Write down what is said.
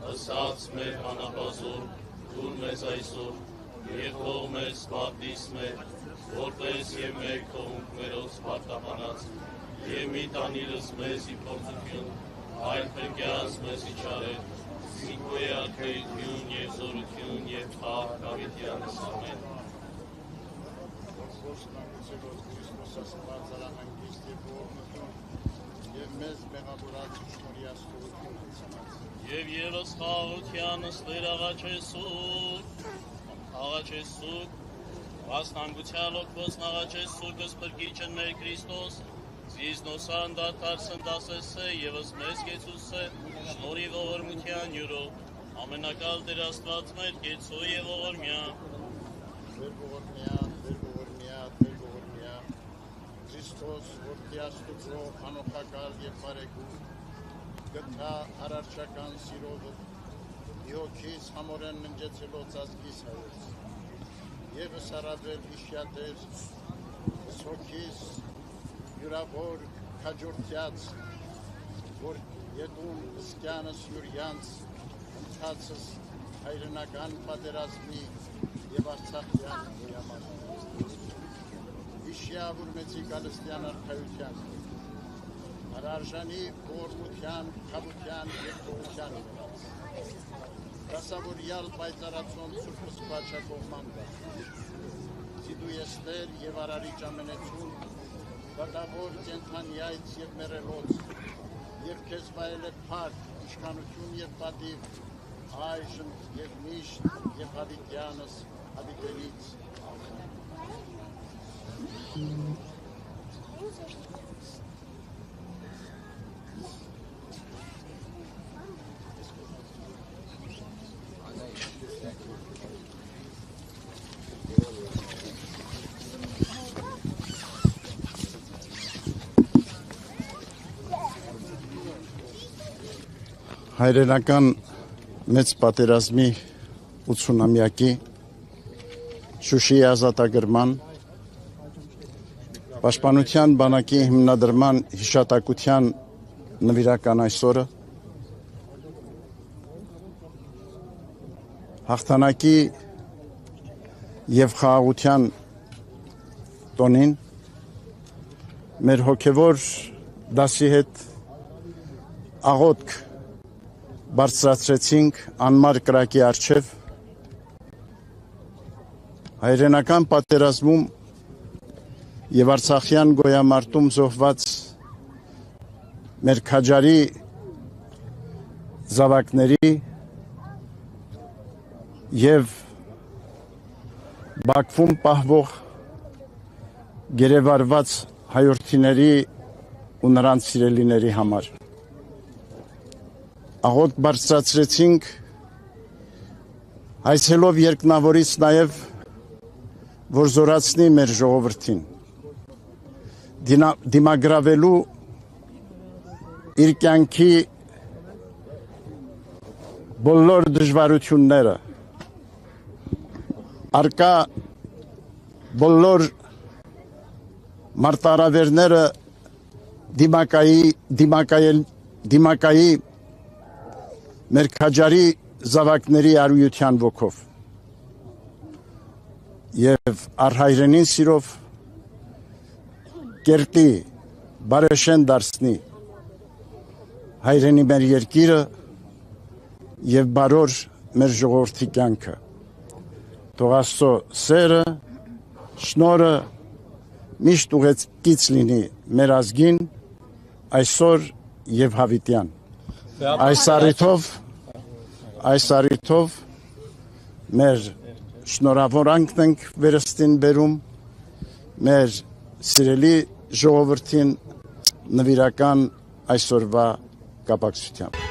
Ասաց մեր հանապազոր, դուր մեզ այսօր, և թող մեզ պատիս մեր, որպես և մեր թողունք մերոց պարտականած, և մի տանիրս մեզ իպորձություն, այլ փրկյաց մեզ իչարել, Սինքոյ արգայություն և զորություն և խաղ կավիտյանս ամեն։ Եվ ևս խաղաղությանս Տեր աղաչեսուկ, վասնանգության ոգվոցն աղաչեսուկս պրկիչն մեր Քրիստոս, զիզնոսան դատարսն դասեսը ևս մեզ գեցուսը, շնորի ողորմության յուրով, ամենակալ Տեր Աստված մեր գեցու և ողորմյա։ Տեր ողորմյա, Քրիստոս, որդի Աստուծո, անոխակալ և բարեգու, գտա արարչական սիրովը, իոքիս համորեն ննջեցելով ազգիս հայոց, եվս առավել իշյատեր, սոքիս յուրավոր քաջորդյաց, որ ետուն ըսկյանս յուրյանց, ընթացս հայրենական պատերազմի և արցախյան գոյաման։ Իշյա ուրմեցի գալստյան արքայության, արարժանի ողորմության, քավության և թողության ունենաց։ Դասավորյալ պայծառացոն Սուրբս Քվաչակողման դա, Զիդու Եստեր և Արարիչ ամենեցուն, Բադավոր կենթանյայց և մերելոց, և քեզ վայել է փառք, իշխանություն և պատիվ, այժմ և միշտ և հավիտյանս հավիտենից։ Հայրենական մեծ պատերազմի 80-ամյակի Շուշիի ազատագրման Պաշտպանության բանակի հիմնադրման հիշատակության նվիրական այսօրը հաղթանակի և խաղաղության տոնին մեր հոգևոր դասի հետ աղոթք բարձրացրեցինք անմար կրակի առջև հայրենական պատերազմում և արցախյան գոյամարտում զոհված մեր քաջարի զավակների և Բաքվում պահվող գերեվարված հայրենիների ու նրանց սիրելիների համար աղոթք բարձրացրեցինք հայցելով երկնավորից նաև որ զորացնի մեր ժողովրդին դիմագրավելու իր կյանքի բոլոր դժվարությունները արկա բոլոր մարտահրավերները դիմակայի մեր քաջարի զավակների արույության ոգով և առհայրենին սիրով կերտի բարեշեն դարձնի հայրենի մեր երկիրը և բարոր մեր ժողովրդի կյանքը թող Աստծո սերը շնորհը միշտ ուղեկից լինի մեր ազգին այսօր և հավիտյան այս առիթով մեր շնորհավորանքն ենք վերստին բերում մեր սիրելի ժողովրդին նվիրական այսօրվա կապակցությամբ